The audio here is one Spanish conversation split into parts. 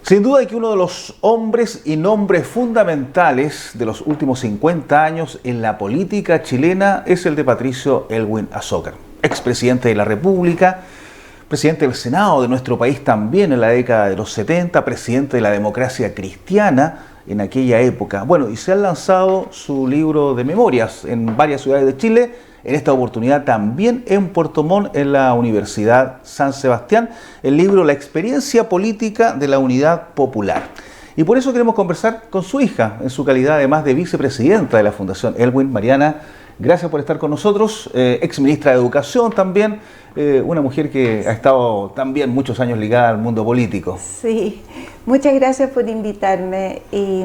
Sin duda que uno de los hombres y nombres fundamentales de los últimos 50 años en la política chilena es el de Patricio Elwin Azócar, expresidente de la República, presidente del Senado de nuestro país también en la década de los 70, presidente de la democracia cristiana en aquella época. Bueno, y se ha lanzado su libro de memorias en varias ciudades de Chile, en esta oportunidad también en Puerto Montt, en la Universidad San Sebastián, el libro La experiencia política de la unidad popular. Y por eso queremos conversar con su hija, en su calidad además de vicepresidenta de la Fundación Elwin. Mariana, gracias por estar con nosotros, ex ministra de Educación también, una mujer que ha estado también muchos años ligada al mundo político. Sí, muchas gracias por invitarme. Y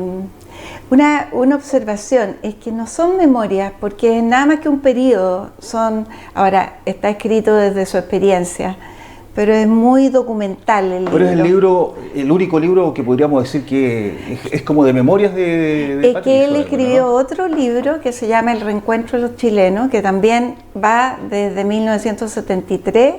una observación es que no son memorias, porque es nada más que un periodo, ahora está escrito desde su experiencia, pero es muy documental el libro. Pero es el único libro que podríamos decir que es como de memorias de Es Patricio, que él escribió, ¿no?, otro libro que se llama El reencuentro de los chilenos, que también va desde 1973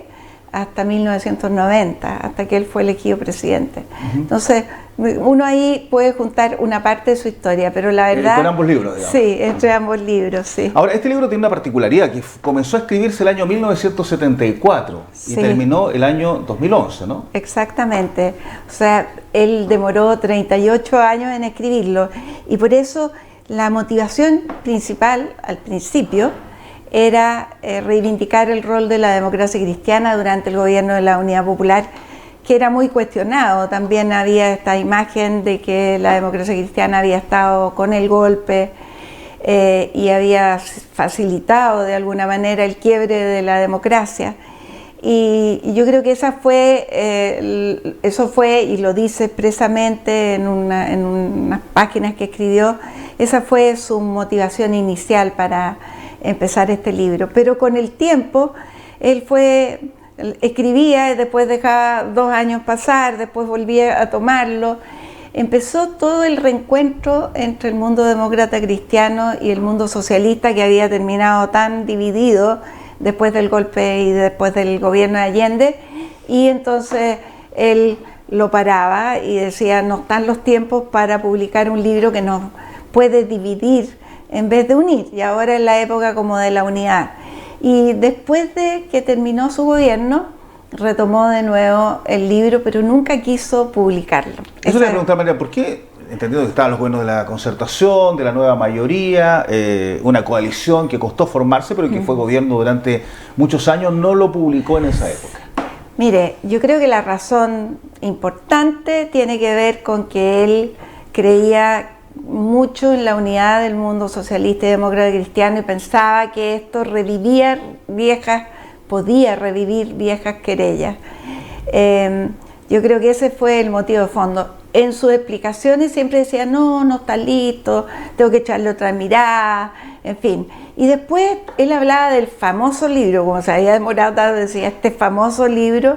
hasta 1990, hasta que él fue elegido presidente. Entonces, uno ahí puede juntar una parte de su historia, pero la verdad... Con ambos libros, digamos. Sí, entre ambos libros, sí. Ahora, este libro tiene una particularidad, que comenzó a escribirse el año 1974 y terminó el año 2011, ¿no? Exactamente. O sea, él demoró 38 años en escribirlo, y por eso la motivación principal, al principio, era reivindicar el rol de la democracia cristiana durante el gobierno de la Unidad Popular, que era muy cuestionado. También había esta imagen de que la democracia cristiana había estado con el golpe y había facilitado de alguna manera el quiebre de la democracia. Y yo creo que eso fue, y lo dice expresamente en unas páginas que escribió, esa fue su motivación inicial para empezar este libro. Pero con el tiempo él escribía y después dejaba 2 años pasar, después volvía a tomarlo. Empezó todo el reencuentro entre el mundo demócrata cristiano y el mundo socialista, que había terminado tan dividido después del golpe y después del gobierno de Allende, y entonces él lo paraba y decía: no están los tiempos para publicar un libro que nos puede dividir en vez de unir, y ahora es la época como de la unidad. Y después de que terminó su gobierno, retomó de nuevo el libro, pero nunca quiso publicarlo. Eso le voy a preguntar, María, ¿por qué, entendiendo que estaban los gobiernos de la concertación, de la nueva mayoría, una coalición que costó formarse, pero que fue gobierno durante muchos años, no lo publicó en esa época? Mire, yo creo que la razón importante tiene que ver con que él creía mucho en la unidad del mundo socialista y demócrata cristiano, y pensaba que esto podía revivir viejas querellas. Yo creo que ese fue el motivo de fondo. En sus explicaciones siempre decía: no está listo, tengo que echarle otra mirada, en fin. Y después él hablaba del famoso libro, como se había demorado tanto, decía este famoso libro,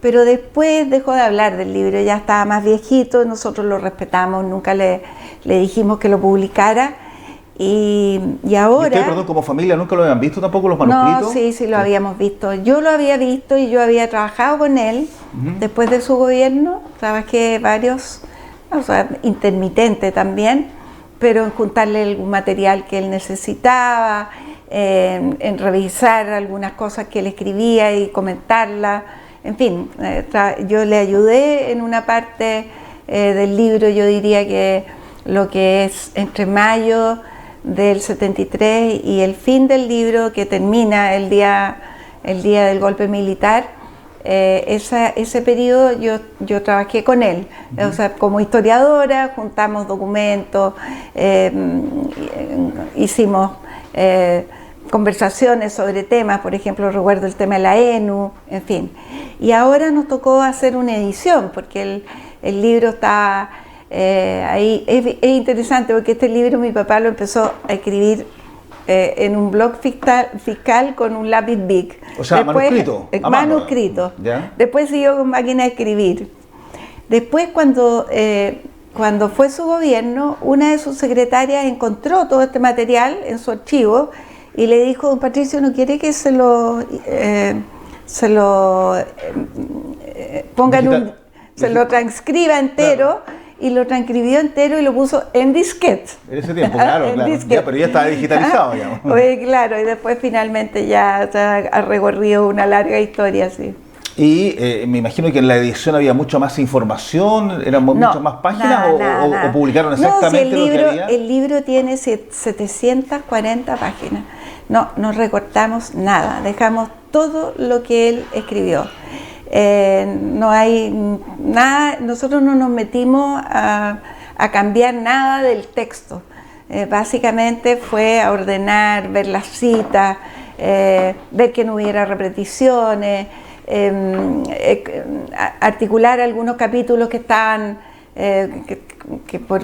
pero después dejó de hablar del libro, ya estaba más viejito, nosotros lo respetamos, nunca le dijimos que lo publicara. Y ahora... ¿Y usted, perdón, como familia, nunca lo habían visto tampoco los manuscritos? No, sí, lo habíamos visto. Yo lo había visto y yo había trabajado con él después de su gobierno. Trabajé varios, intermitente también, pero en juntarle algún material que él necesitaba, en revisar algunas cosas que él escribía y comentarlas. En fin, yo le ayudé en una parte del libro. Yo diría que lo que es entre mayo del 73 y el fin del libro, que termina el día del golpe militar, ese periodo yo trabajé con él, o sea, como historiadora, juntamos documentos, hicimos conversaciones sobre temas, por ejemplo, recuerdo el tema de la ENU, en fin. Y ahora nos tocó hacer una edición, porque el libro está ahí. Es interesante porque este libro mi papá lo empezó a escribir en un blog fiscal con un lápiz Bic. O sea, después, manuscrito. Manuscrito. Después siguió con máquina de escribir. Después, cuando fue su gobierno, una de sus secretarias encontró todo este material en su archivo y le dijo: don Patricio, ¿no quiere que se lo pongan se lo transcriba entero, claro. Y lo transcribió entero y lo puso en disquete. En ese tiempo, claro, claro. Ya, pero ya estaba digitalizado. Ya. Oye, claro, y después finalmente ya ha recorrido una larga historia, sí. Y me imagino que en la edición había mucho más información, eran muchas más páginas, o publicaron exactamente lo que había. El libro tiene 740 páginas. No recortamos nada, dejamos todo lo que él escribió. No hay nada, nosotros no nos metimos a cambiar nada del texto. Básicamente fue a ordenar, ver las citas, ver que no hubiera repeticiones, articular algunos capítulos que estaban,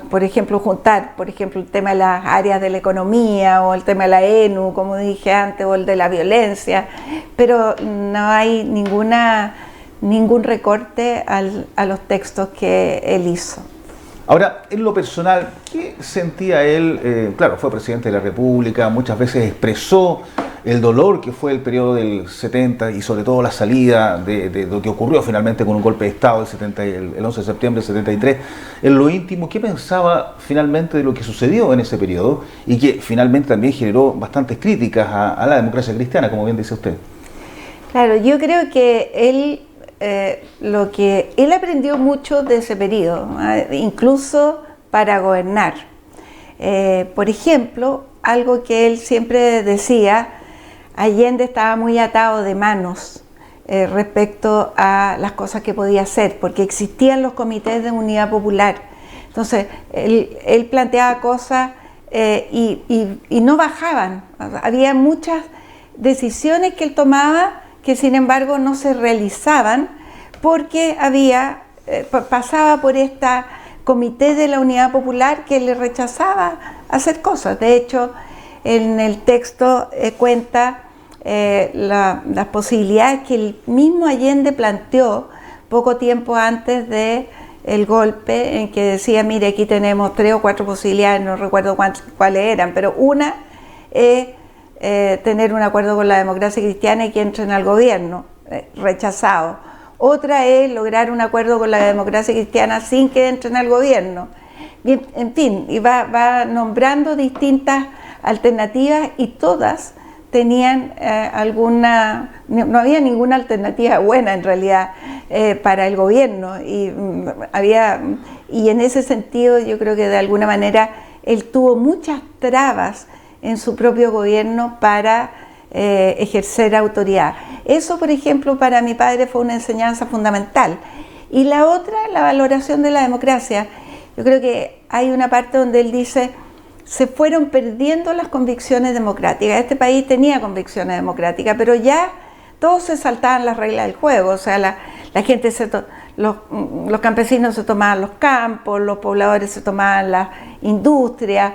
por ejemplo, juntar, por ejemplo, el tema de las áreas de la economía o el tema de la ENU, como dije antes, o el de la violencia, pero no hay ningún recorte a los textos que él hizo. Ahora, en lo personal, ¿qué sentía él? Claro, fue presidente de la República, muchas veces expresó el dolor que fue el periodo del 70 y sobre todo la salida de lo que ocurrió finalmente con un golpe de Estado el 11 de septiembre del 73. En lo íntimo, ¿qué pensaba finalmente de lo que sucedió en ese periodo y que finalmente también generó bastantes críticas a la democracia cristiana, como bien dice usted? Claro, yo creo que él... él aprendió mucho de ese periodo, incluso para gobernar. Por ejemplo, algo que él siempre decía, Allende estaba muy atado de manos respecto a las cosas que podía hacer, porque existían los comités de unidad popular. Entonces, él planteaba cosas y no bajaban. Había muchas decisiones que él tomaba que sin embargo no se realizaban porque pasaba por esta comité de la unidad popular que le rechazaba hacer cosas. De hecho, en el texto cuenta las posibilidades que el mismo Allende planteó poco tiempo antes del golpe, en que decía, mire, aquí tenemos 3 o 4 posibilidades, no recuerdo cuáles eran, pero una es tener un acuerdo con la democracia cristiana y que entren al gobierno, rechazado. Otra es lograr un acuerdo con la democracia cristiana sin que entren al gobierno. Y, en fin, y va nombrando distintas alternativas y todas tenían no había ninguna alternativa buena en realidad para el gobierno. Y en ese sentido yo creo que de alguna manera él tuvo muchas trabas en su propio gobierno para ejercer autoridad. Eso, por ejemplo, para mi padre fue una enseñanza fundamental. Y la otra, la valoración de la democracia. Yo creo que hay una parte donde él dice, se fueron perdiendo las convicciones democráticas. Este país tenía convicciones democráticas, pero ya todos se saltaban las reglas del juego. O sea, la gente, los campesinos se tomaban los campos, los pobladores se tomaban las industrias,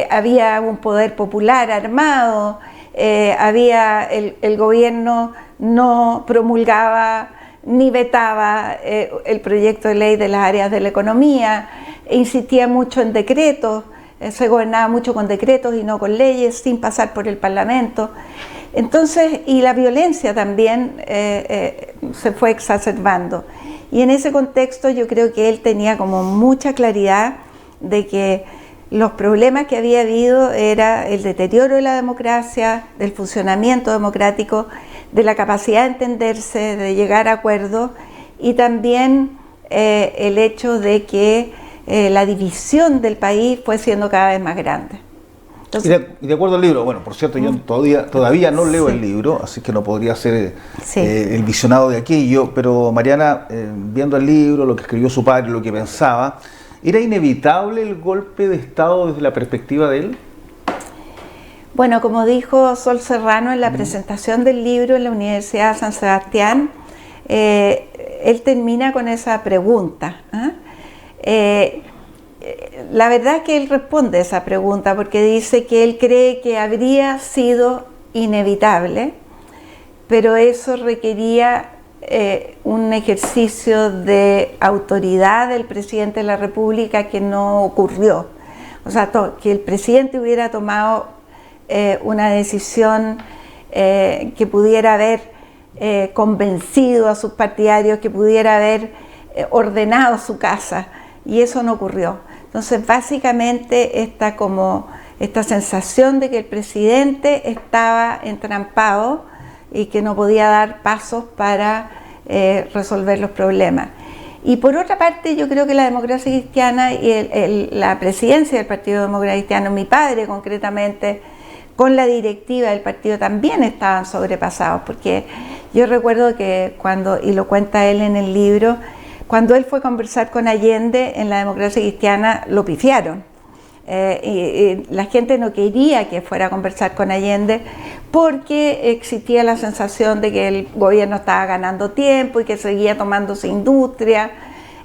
había un poder popular armado, el gobierno no promulgaba ni vetaba el proyecto de ley de las áreas de la economía, insistía mucho en decretos, se gobernaba mucho con decretos y no con leyes, sin pasar por el Parlamento. Entonces, y la violencia también se fue exacerbando. Y en ese contexto yo creo que él tenía como mucha claridad de que los problemas que había habido era el deterioro de la democracia, del funcionamiento democrático, de la capacidad de entenderse, de llegar a acuerdos y también el hecho de que la división del país fue siendo cada vez más grande. Entonces, y de acuerdo al libro, bueno, por cierto, yo todavía no leo el libro, así que no podría ser el visionado de aquello, pero Mariana, viendo el libro, lo que escribió su padre, lo que pensaba, ¿era inevitable el golpe de Estado desde la perspectiva de él? Bueno, como dijo Sol Serrano en la presentación del libro en la Universidad de San Sebastián, él termina con esa pregunta. La verdad es que él responde esa pregunta porque dice que él cree que habría sido inevitable, pero eso requería un ejercicio de autoridad del presidente de la República que no ocurrió. O sea, que el presidente hubiera tomado una decisión que pudiera haber convencido a sus partidarios, que pudiera haber ordenado su casa, y eso no ocurrió. Entonces, básicamente esta sensación de que el presidente estaba entrampado y que no podía dar pasos para resolver los problemas. Y por otra parte, yo creo que la democracia cristiana y la presidencia del Partido Demócrata Cristiano, mi padre concretamente, con la directiva del partido también estaban sobrepasados, porque yo recuerdo que y lo cuenta él en el libro, cuando él fue a conversar con Allende en la democracia cristiana, lo pifiaron. Y la gente no quería que fuera a conversar con Allende porque existía la sensación de que el gobierno estaba ganando tiempo y que seguía tomándose industria,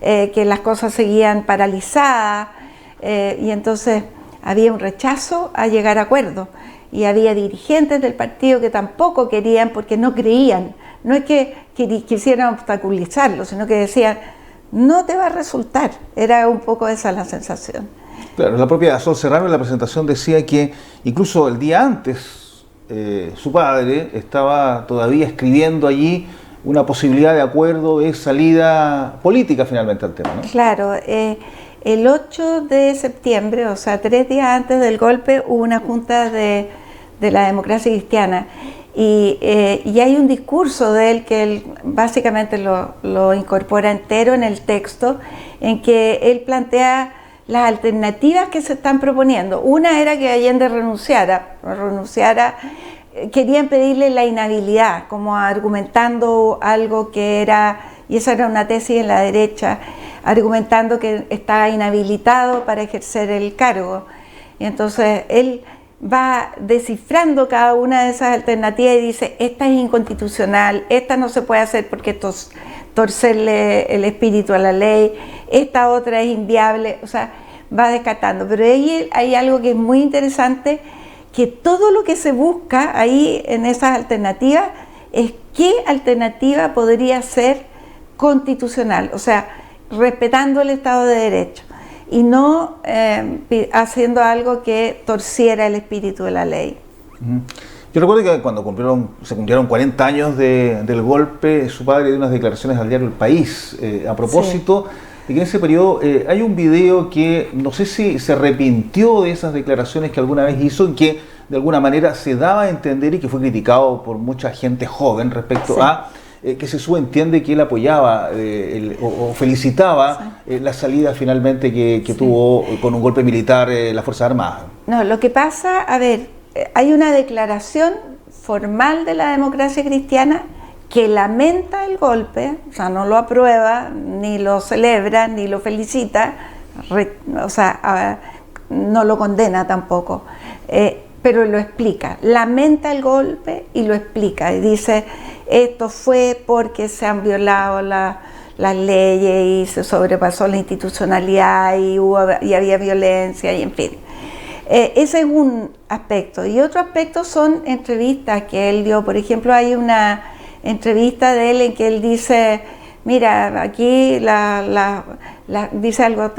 que las cosas seguían paralizadas, y entonces había un rechazo a llegar a acuerdos, y había dirigentes del partido que tampoco querían porque no creían, no es que quisieran obstaculizarlo, sino que decían, no te va a resultar. Era un poco esa la sensación. Claro, la propia Sol Serrano en la presentación decía que incluso el día antes su padre estaba todavía escribiendo allí una posibilidad de acuerdo de salida política finalmente al tema, ¿no? Claro, el 8 de septiembre, o sea, 3 días antes del golpe, hubo una junta de la democracia cristiana y hay un discurso de él que él básicamente lo incorpora entero en el texto, en que él plantea las alternativas que se están proponiendo. Una era que Allende renunciara, querían pedirle la inhabilidad, como argumentando algo que era, y esa era una tesis en la derecha, argumentando que estaba inhabilitado para ejercer el cargo. Y entonces él va descifrando cada una de esas alternativas y dice, esta es inconstitucional, esta no se puede hacer porque esto es torcerle el espíritu a la ley, esta otra es inviable, o sea, va descartando. Pero ahí hay algo que es muy interesante, que todo lo que se busca ahí en esas alternativas es qué alternativa podría ser constitucional, o sea, respetando el Estado de Derecho y no haciendo algo que torciera el espíritu de la ley. Yo recuerdo que cuando se cumplieron 40 años del golpe, su padre dio unas declaraciones al diario El País a propósito de que en ese periodo hay un video que no sé si se arrepintió de esas declaraciones que alguna vez hizo, en que de alguna manera se daba a entender y que fue criticado por mucha gente joven respecto a que se subentiende que él apoyaba o felicitaba la salida finalmente que tuvo con un golpe militar las Fuerzas Armadas. No, lo que pasa, a ver, hay una declaración formal de la democracia cristiana que lamenta el golpe, o sea, no lo aprueba, ni lo celebra, ni lo felicita, o sea, no lo condena tampoco, pero lo explica, lamenta el golpe y lo explica, y dice, esto fue porque se han violado las leyes y se sobrepasó la institucionalidad y había violencia y en fin. Ese es un aspecto. Y otro aspecto son entrevistas que él dio. Por ejemplo, hay una entrevista de él en que él dice, mira, aquí dice algo,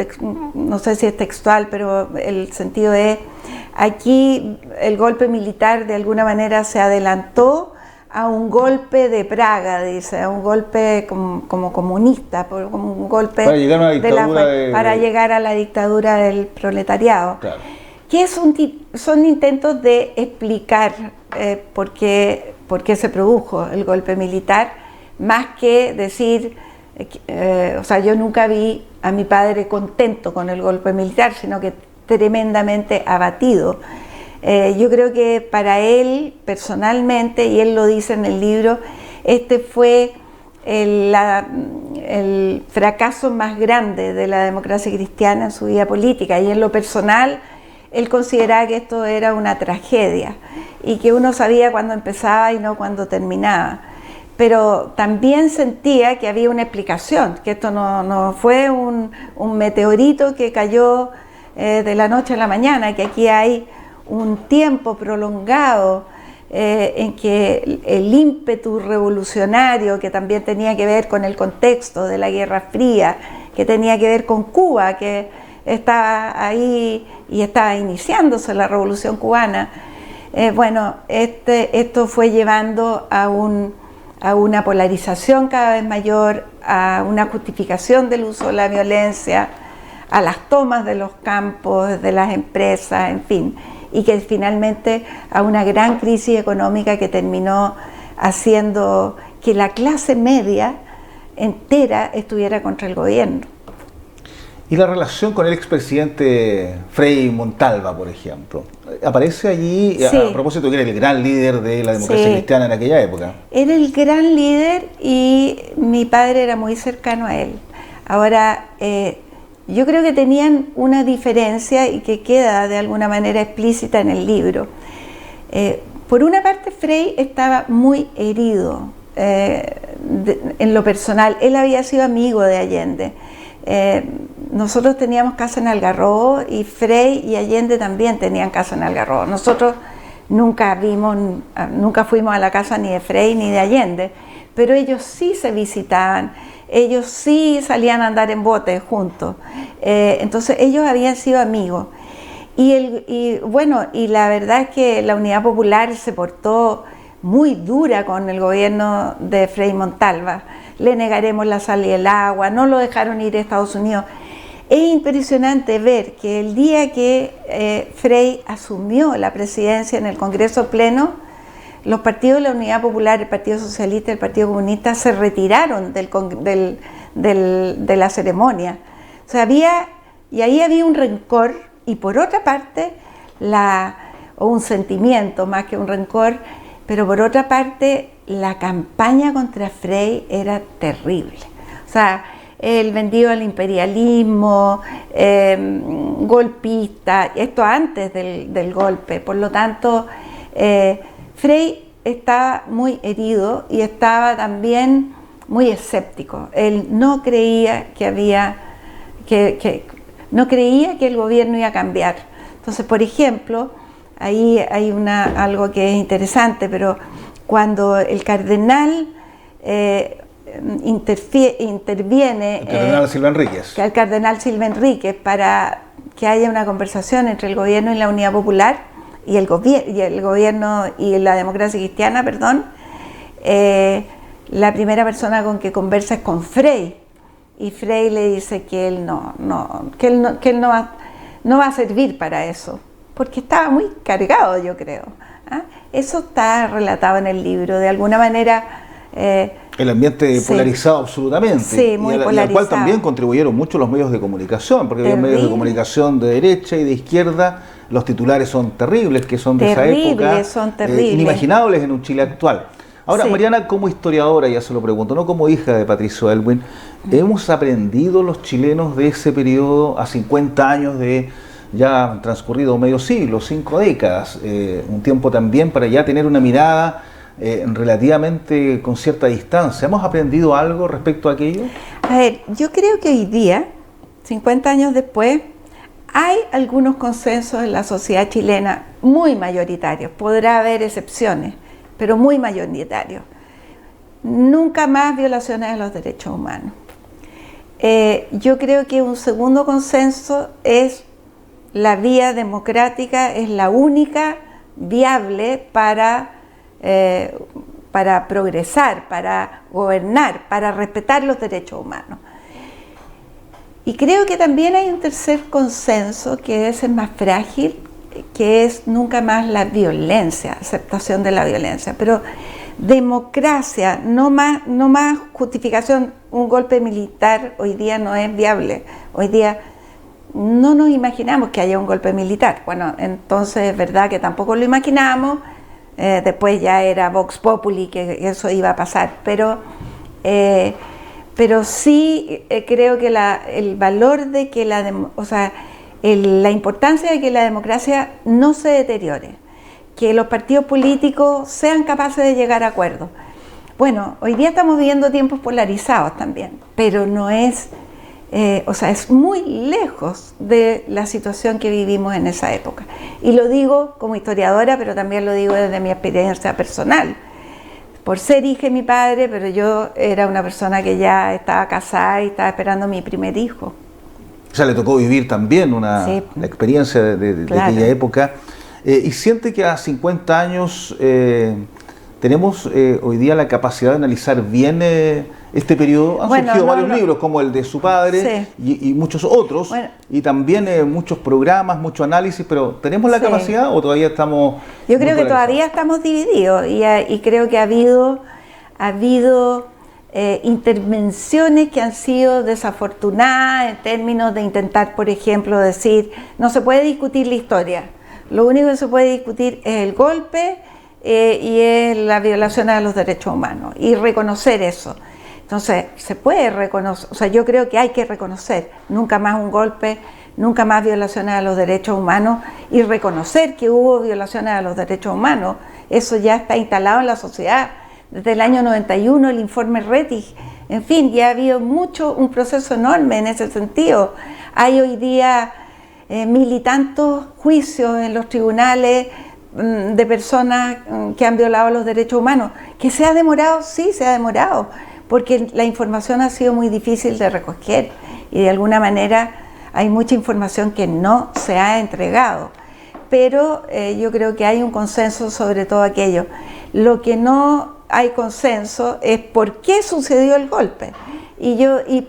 no sé si es textual, pero el sentido es, aquí el golpe militar de alguna manera se adelantó a un golpe de Praga, dice, a un golpe como comunista, como un golpe para llegar a una dictadura para llegar a la dictadura del proletariado. Claro. Que son intentos de explicar por qué se produjo el golpe militar, más que decir, o sea, yo nunca vi a mi padre contento con el golpe militar, sino que tremendamente abatido. Yo creo que para él personalmente, y él lo dice en el libro, este fue el fracaso más grande de la democracia cristiana en su vida política, y en lo personal él consideraba que esto era una tragedia y que uno sabía cuándo empezaba y no cuándo terminaba, pero también sentía que había una explicación, que esto no fue un meteorito que cayó de la noche a la mañana, que aquí hay un tiempo prolongado en que el ímpetu revolucionario, que también tenía que ver con el contexto de la Guerra Fría, que tenía que ver con Cuba, que estaba ahí y estaba iniciándose la Revolución Cubana, bueno, esto fue llevando a una polarización cada vez mayor, a una justificación del uso de la violencia, a las tomas de los campos, de las empresas, en fin, y que finalmente a una gran crisis económica que terminó haciendo que la clase media entera estuviera contra el gobierno. Y la relación con el expresidente Frei Montalva, por ejemplo, aparece allí, sí, a propósito que era el gran líder de la democracia, sí, cristiana en aquella época. Era el gran líder y mi padre era muy cercano a él. Ahora, yo creo que tenían una diferencia y que queda de alguna manera explícita en el libro. Por una parte, Frei estaba muy herido en lo personal. Él había sido amigo de Allende. Nosotros teníamos casa en Algarrobo y Frei y Allende también tenían casa en Algarrobo. Nosotros nunca fuimos a la casa ni de Frei ni de Allende, pero ellos sí se visitaban, ellos sí salían a andar en bote juntos. Entonces ellos habían sido amigos. Y la verdad es que la Unidad Popular se portó muy dura con el gobierno de Frei Montalva. Le negaremos la sal y el agua, no lo dejaron ir a Estados Unidos. Es impresionante ver que el día que Frei asumió la presidencia en el Congreso Pleno, los partidos de la Unidad Popular, el Partido Socialista y el Partido Comunista se retiraron de la ceremonia. O sea, ahí había un rencor y por otra parte, o un sentimiento más que un rencor, pero por otra parte, la campaña contra Frei era terrible. O sea, el vendido al imperialismo, golpista, esto antes del golpe. Por lo tanto, Frei estaba muy herido y estaba también muy escéptico. Él no creía no creía que el gobierno iba a cambiar. Entonces, por ejemplo, ahí hay algo que es interesante, pero cuando el cardenal interviene, el cardenal Silva Enríquez, para que haya una conversación entre el gobierno y la Unidad Popular y el gobierno y la democracia cristiana, la primera persona con que conversa es con Frei, y Frei le dice que él no va a servir para eso, porque estaba muy cargado, yo creo. Eso está relatado en el libro, de alguna manera. El ambiente polarizado, absolutamente, sí, muy polarizado. Y al cual también contribuyeron mucho los medios de comunicación, porque había medios de comunicación de derecha y de izquierda. Los titulares son terribles, que son de esa época, son terribles, inimaginables en un Chile actual. Ahora, sí, Mariana, como historiadora, ya se lo pregunto, no como hija de Patricio Aylwin, ¿hemos aprendido los chilenos de ese periodo a 50 años de ya han transcurrido medio siglo, 5 décadas, un tiempo también para ya tener una mirada relativamente con cierta distancia? ¿Hemos aprendido algo respecto a aquello? A ver, yo creo que hoy día, 50 años después, hay algunos consensos en la sociedad chilena muy mayoritarios. Podrá haber excepciones, pero muy mayoritarios. Nunca más violaciones de los derechos humanos. Yo creo que un segundo consenso es la vía democrática, es la única viable para progresar, para gobernar, para respetar los derechos humanos. Y creo que también hay un tercer consenso que es el más frágil, que es nunca más la violencia, aceptación de la violencia, pero democracia, no más justificación. Un golpe militar hoy día no es viable. Hoy día no nos imaginamos que haya un golpe militar. Bueno, entonces es verdad que tampoco lo imaginamos. Después ya era Vox Populi que eso iba a pasar, pero sí creo que el valor de que la importancia de que la democracia no se deteriore, que los partidos políticos sean capaces de llegar a acuerdos. Bueno, hoy día estamos viviendo tiempos polarizados también, pero no es, es muy lejos de la situación que vivimos en esa época. Y lo digo como historiadora, pero también lo digo desde mi experiencia personal. Por ser hija de mi padre, pero yo era una persona que ya estaba casada y estaba esperando mi primer hijo. O sea, le tocó vivir también la experiencia de aquella época. ¿Y siente que a 50 años tenemos hoy día la capacidad de analizar bien este periodo. Han surgido varios libros, como el de su padre, sí, y muchos otros, y también muchos programas, mucho análisis, pero ¿tenemos la capacidad o todavía estamos? Yo creo que todavía estamos divididos, y creo que ha habido intervenciones que han sido desafortunadas en términos de intentar, por ejemplo, decir, no se puede discutir la historia, lo único que se puede discutir es el golpe y es la violación a los derechos humanos, y reconocer eso. Entonces, se puede reconocer, o sea, yo creo que hay que reconocer nunca más un golpe, nunca más violaciones a los derechos humanos, y reconocer que hubo violaciones a los derechos humanos. Eso ya está instalado en la sociedad. Desde el año 91, el informe Rettig, en fin, ya ha habido un proceso enorme en ese sentido. Hay hoy día 1000 y tantos juicios en los tribunales de personas que han violado los derechos humanos. ¿Que se ha demorado? Sí, se ha demorado, porque la información ha sido muy difícil de recoger, y de alguna manera hay mucha información que no se ha entregado. Pero yo creo que hay un consenso sobre todo aquello. Lo que no hay consenso es por qué sucedió el golpe.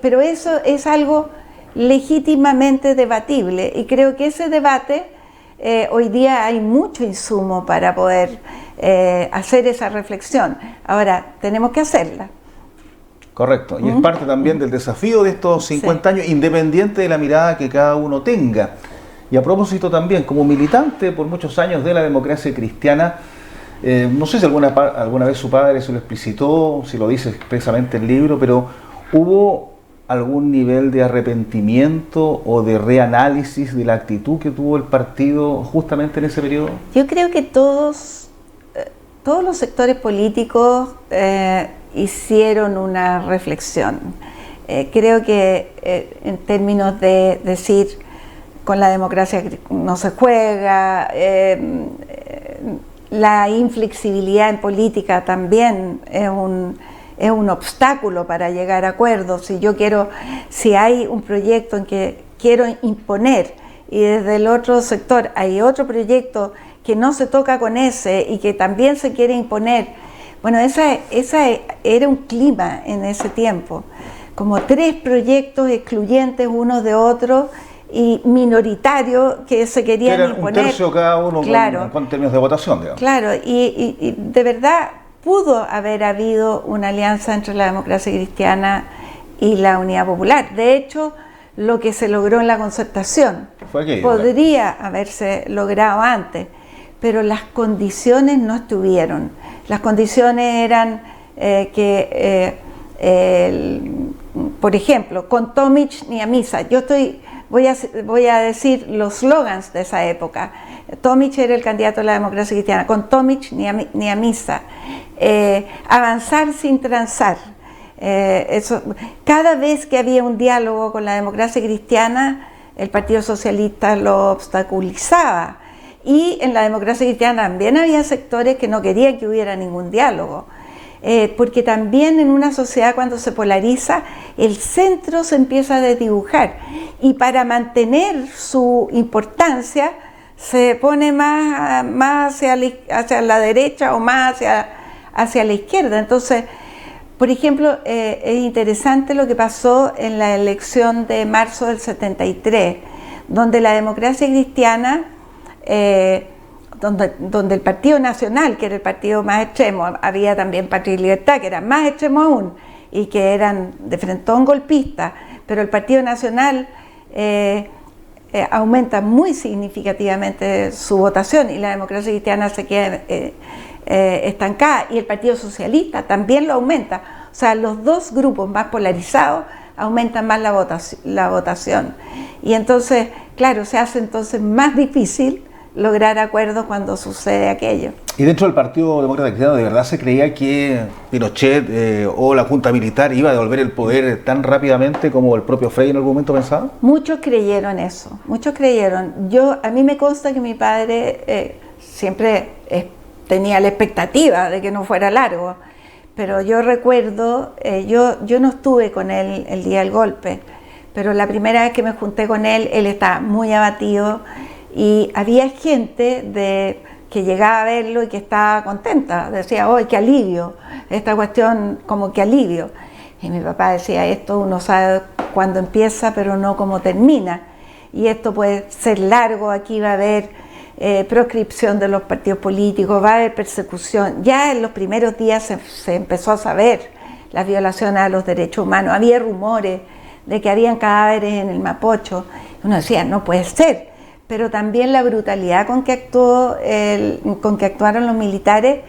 Pero eso es algo legítimamente debatible, y creo que ese debate hoy día hay mucho insumo para poder hacer esa reflexión. Ahora, tenemos que hacerla. Correcto, y es parte también del desafío de estos 50 años, independiente de la mirada que cada uno tenga. Y a propósito también, como militante por muchos años de la democracia cristiana, no sé si alguna vez su padre se lo explicitó, si lo dice expresamente en el libro, pero ¿hubo algún nivel de arrepentimiento o de reanálisis de la actitud que tuvo el partido justamente en ese periodo? Yo creo que todos los sectores políticos hicieron una reflexión. Creo que en términos de decir, con la democracia no se juega, la inflexibilidad en política también es un obstáculo para llegar a acuerdos. Si hay un proyecto en que quiero imponer, y desde el otro sector hay otro proyecto que no se toca con ese y que también se quiere imponer, bueno, esa era un clima en ese tiempo, como 3 proyectos excluyentes unos de otros y minoritarios que se querían imponer. Un tercio cada uno, claro, con términos de votación, digamos. Claro, y de verdad pudo haber habido una alianza entre la democracia cristiana y la Unidad Popular. De hecho, lo que se logró en la concertación podría haberse logrado antes, pero las condiciones no estuvieron. Las condiciones eran por ejemplo, con Tomic ni a misa. Voy a decir los slogans de esa época. Tomic era el candidato de la democracia cristiana. Con Tomic ni a misa. Avanzar sin transar. Cada vez que había un diálogo con la democracia cristiana, el Partido Socialista lo obstaculizaba. Y en la democracia cristiana también había sectores que no querían que hubiera ningún diálogo. Porque también en una sociedad, cuando se polariza, el centro se empieza a desdibujar, y para mantener su importancia se pone más hacia la derecha o más hacia la izquierda. Entonces, por ejemplo, es interesante lo que pasó en la elección de marzo del 73, donde la democracia cristiana, donde el Partido Nacional, que era el partido más extremo, había también Patria y Libertad, que eran más extremos aún, y que eran de frentón golpista, pero el Partido Nacional aumenta muy significativamente su votación, y la democracia cristiana se queda estancada, y el Partido Socialista también lo aumenta. O sea, los dos grupos más polarizados aumentan más la votación. Y entonces, claro, se hace entonces más difícil lograr acuerdos cuando sucede aquello. ¿Y dentro del Partido Demócrata Cristiano de verdad se creía que Pinochet o la Junta Militar iba a devolver el poder tan rápidamente como el propio Frei en algún momento pensaba? Muchos creyeron eso, muchos creyeron. A mí me consta que mi padre siempre tenía la expectativa de que no fuera largo, pero yo recuerdo, yo no estuve con él el día del golpe, pero la primera vez que me junté con él estaba muy abatido, y había gente que llegaba a verlo y que estaba contenta, decía, ¡oh, qué alivio! Esta cuestión como que alivio. Y mi papá decía, esto uno sabe cuándo empieza, pero no cómo termina. Y esto puede ser largo, aquí va a haber proscripción de los partidos políticos, va a haber persecución. Ya en los primeros días se empezó a saber las violaciones a los derechos humanos. Había rumores de que habían cadáveres en el Mapocho. Uno decía, no puede ser. Pero también la brutalidad con que actuaron los militares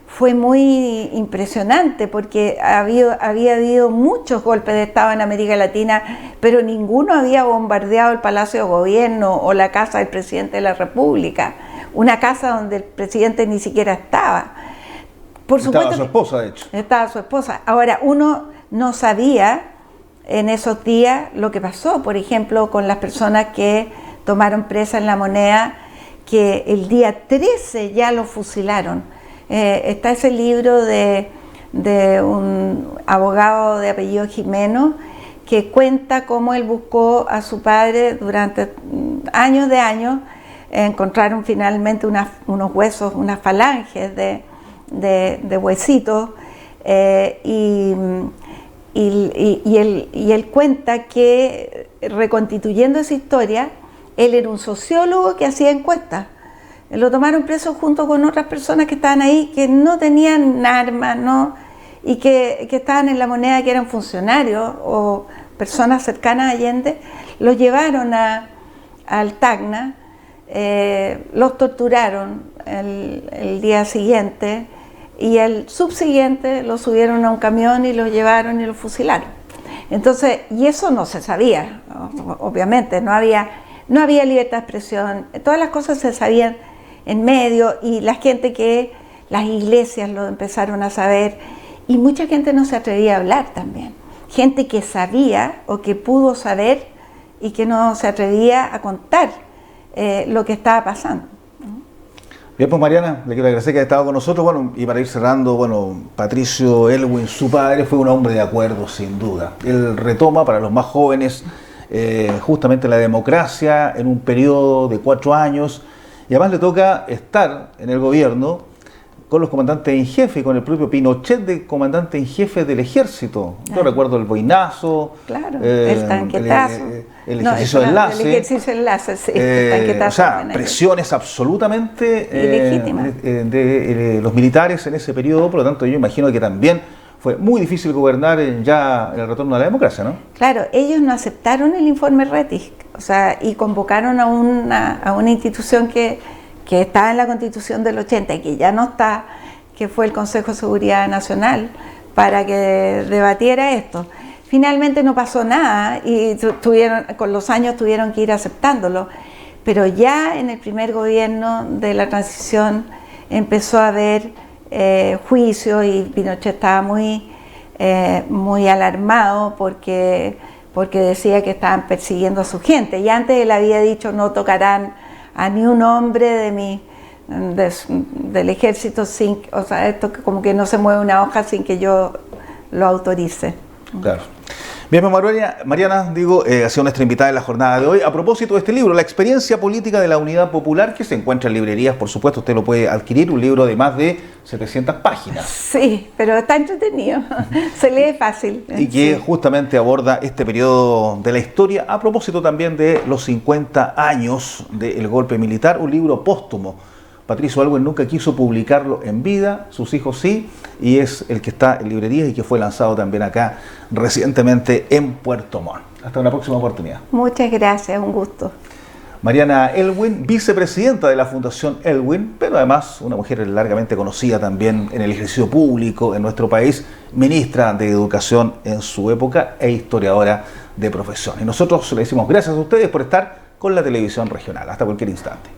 fue muy impresionante, porque había habido muchos golpes de Estado en América Latina, pero ninguno había bombardeado el Palacio de Gobierno o la casa del presidente de la República, una casa donde el presidente ni siquiera estaba. Por supuesto, estaba su esposa, de hecho. Estaba su esposa. Ahora, uno no sabía en esos días lo que pasó, por ejemplo, con las personas que tomaron presa en La Moneda, que el día 13 ya lo fusilaron. Está ese libro de un abogado de apellido Jimeno, que cuenta cómo él buscó a su padre durante años de años. Encontraron finalmente unos huesos, unas falanges de huesitos, y él cuenta que, reconstituyendo esa historia, él era un sociólogo que hacía encuestas. Lo tomaron preso junto con otras personas que estaban ahí, que no tenían armas, ¿no? Y que estaban en La Moneda, que eran funcionarios o personas cercanas a Allende. Los llevaron al Tacna, los torturaron el día siguiente, y el subsiguiente los subieron a un camión y los llevaron y los fusilaron. Entonces, y eso no se sabía, obviamente, no había libertad de expresión, todas las cosas se sabían en medio, y las iglesias lo empezaron a saber, y mucha gente no se atrevía a hablar también. Gente que sabía o que pudo saber y que no se atrevía a contar lo que estaba pasando. Bien, pues Mariana, le quiero agradecer que haya estado con nosotros. Bueno, y para ir cerrando, Patricio Aylwin, su padre, fue un hombre de acuerdo, sin duda. Él retoma para los más jóvenes justamente la democracia en un periodo de 4 años, y además le toca estar en el gobierno con los comandantes en jefe, con el propio Pinochet de comandante en jefe del ejército. Claro. Yo recuerdo el boinazo, claro, el tanquetazo, el ejercicio de enlace. El ejercicio de enlace, sí, el tanquetazo. O sea, presiones absolutamente ilegítimas de los militares en ese periodo, por lo tanto yo imagino que también fue muy difícil gobernar ya en el retorno a la democracia, ¿no? Claro, ellos no aceptaron el informe Rettig, o sea, y convocaron a una institución que estaba en la Constitución del 80 y que ya no está, que fue el Consejo de Seguridad Nacional, para que debatiera esto. Finalmente no pasó nada y con los años tuvieron que ir aceptándolo, pero ya en el primer gobierno de la transición empezó a haber juicios, y Pinochet estaba muy alarmado porque decía que estaban persiguiendo a su gente, y antes él había dicho: no tocarán a ni un hombre del ejército o sea, esto como que no se mueve una hoja sin que yo lo autorice. Claro. Bien, Mariana, ha sido nuestra invitada en la jornada de hoy. A propósito de este libro, La experiencia política de la Unidad Popular, que se encuentra en librerías, por supuesto, usted lo puede adquirir, un libro de más de 700 páginas. Sí, pero está entretenido, se lee fácil. Y que justamente aborda este periodo de la historia, a propósito también de los 50 años del golpe militar, un libro póstumo. Patricio Aylwin nunca quiso publicarlo en vida, sus hijos sí, y es el que está en librerías y que fue lanzado también acá recientemente en Puerto Montt. Hasta una próxima oportunidad. Muchas gracias, un gusto. Mariana Aylwin, vicepresidenta de la Fundación Aylwin, pero además una mujer largamente conocida también en el ejercicio público en nuestro país, ministra de Educación en su época e historiadora de profesión. Y nosotros le decimos gracias a ustedes por estar con la televisión regional. Hasta cualquier instante.